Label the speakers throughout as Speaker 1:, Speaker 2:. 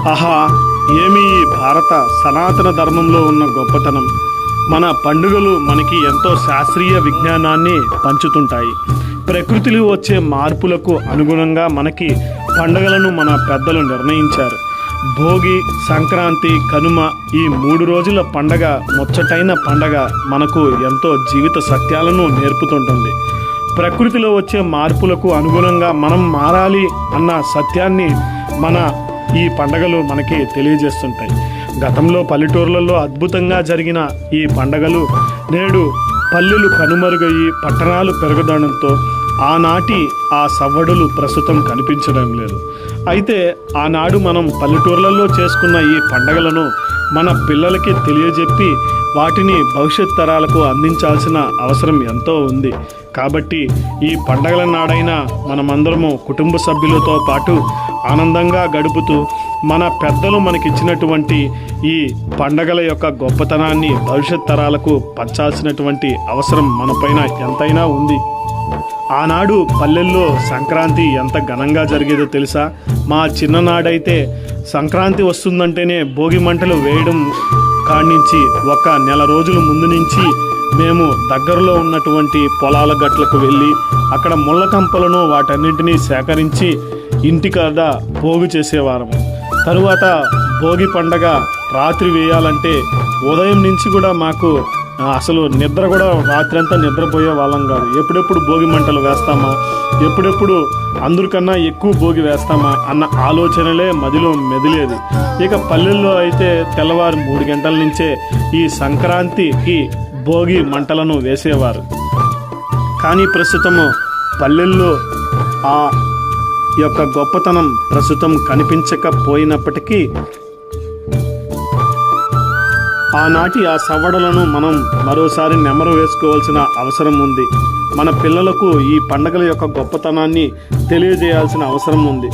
Speaker 1: ఆహా, ఏమి ఈ భారత సనాతన ధర్మంలో ఉన్న గొప్పతనం! మన పండుగలు మనకి ఎంతో శాస్త్రీయ విజ్ఞానాన్ని పంచుతుంటాయి. ప్రకృతిలో వచ్చే మార్పులకు అనుగుణంగా మనకి పండుగలను మన పెద్దలు నిర్ణయించారు. భోగి, సంక్రాంతి, కనుమ ఈ 3 రోజుల పండగ ముచ్చటైన పండగ మనకు ఎంతో జీవిత సత్యాలను నేర్పుతుంటుంది. ప్రకృతిలో వచ్చే మార్పులకు అనుగుణంగా మనం మారాలి అన్న సత్యాన్ని మన ఈ పండగలు మనకి తెలియజేస్తుంటాయి. గతంలో పల్లెటూర్లలో అద్భుతంగా జరిగిన ఈ పండగలు నేడు పల్లెలు కనుమరుగయ్యి పట్టణాలు పెరగడంతో ఆనాటి ఆ సవ్వడులు ప్రస్తుతం కనిపించడం లేదు. అయితే ఆనాడు మనం పల్లెటూర్లలో చేసుకున్న ఈ పండగలను మన పిల్లలకి తెలియజెప్పి వాటిని భవిష్యత్ తరాలకు అందించాల్సిన అవసరం ఎంతో ఉంది. కాబట్టి ఈ పండగల నాడైనా మనమందరము కుటుంబ సభ్యులతో పాటు ఆనందంగా గడుపుతూ మన పెద్దలు మనకిచ్చినటువంటి ఈ పండగల యొక్క గొప్పతనాన్ని భవిష్యత్ తరాలకు పంచాల్సినటువంటి అవసరం మనపైన ఎంతైనా ఉంది. ఆనాడు పల్లెల్లో సంక్రాంతి ఎంత ఘనంగా జరిగేదో తెలుసా? మా చిన్ననాడైతే సంక్రాంతి వస్తుందంటేనే భోగి మంటలు వేయడం కాడ్నుంచి ఒక నెల రోజుల ముందు నుంచి మేము దగ్గరలో ఉన్నటువంటి పొలాల గట్లకు వెళ్ళి అక్కడ ముళ్ళ కంపలను వాటన్నింటినీ సేకరించి ఇంటికాడ భోగి చేసేవారం. తరువాత భోగి పండగ రాత్రి వేయాలంటే ఉదయం నుంచి కూడా మాకు అసలు నిద్ర కూడా రాత్రి అంతా నిద్రపోయే వాళ్ళం కాదు. ఎప్పుడెప్పుడు భోగి మంటలు వేస్తామా, ఎప్పుడెప్పుడు అందరికన్నా ఎక్కువ భోగి వేస్తామా అన్న ఆలోచనలే మదిలో మెదిలేది. ఇక పల్లెల్లో అయితే తెల్లవారు 3 గంటల నుంచే ఈ సంక్రాంతికి భోగి మంటలను వేసేవారు. కానీ ప్రస్తుతము పల్లెల్లో ఆ యొక్క గొప్పతనం ప్రస్తుతం కనిపించకపోయినప్పటికీ ఆనాటి ఆ సవ్వడలను మనం మరోసారి నెమరు వేసుకోవాల్సిన అవసరం ఉంది. మన పిల్లలకు ఈ పండగల యొక్క గొప్పతనాన్ని తెలియజేయాల్సిన అవసరం ఉంది.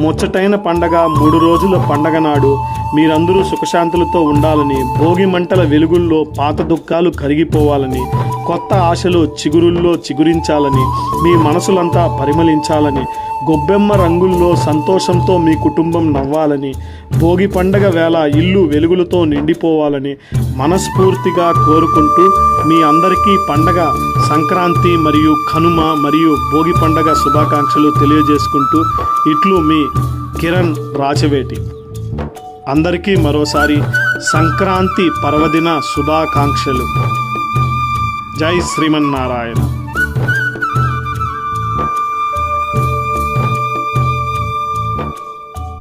Speaker 1: ముచ్చటైన పండగ 3 రోజుల పండగ నాడు మీరందరూ సుఖశాంతులతో ఉండాలని, భోగి మంటల వెలుగుల్లో పాత దుఃఖాలు కరిగిపోవాలని, కొత్త ఆశలు చిగురుల్లో చిగురించాలని, మీ మనసులంతా పరిమళించాలని, గొబ్బెమ్మ రంగుల్లో సంతోషంతో మీ కుటుంబం నవ్వాలని, భోగి పండగ వేళ ఇల్లు వెలుగులతో నిండిపోవాలని మనస్ఫూర్తిగా కోరుకుంటూ మీ అందరికీ పండగ సంక్రాంతి మరియు కనుమ మరియు భోగి పండగ శుభాకాంక్షలు తెలియజేసుకుంటూ ఇట్లు మీ కిరణ్ రాచవేటి. అందరికీ మరోసారి సంక్రాంతి పర్వదిన శుభాకాంక్షలు. జై శ్రీమన్నారాయణ.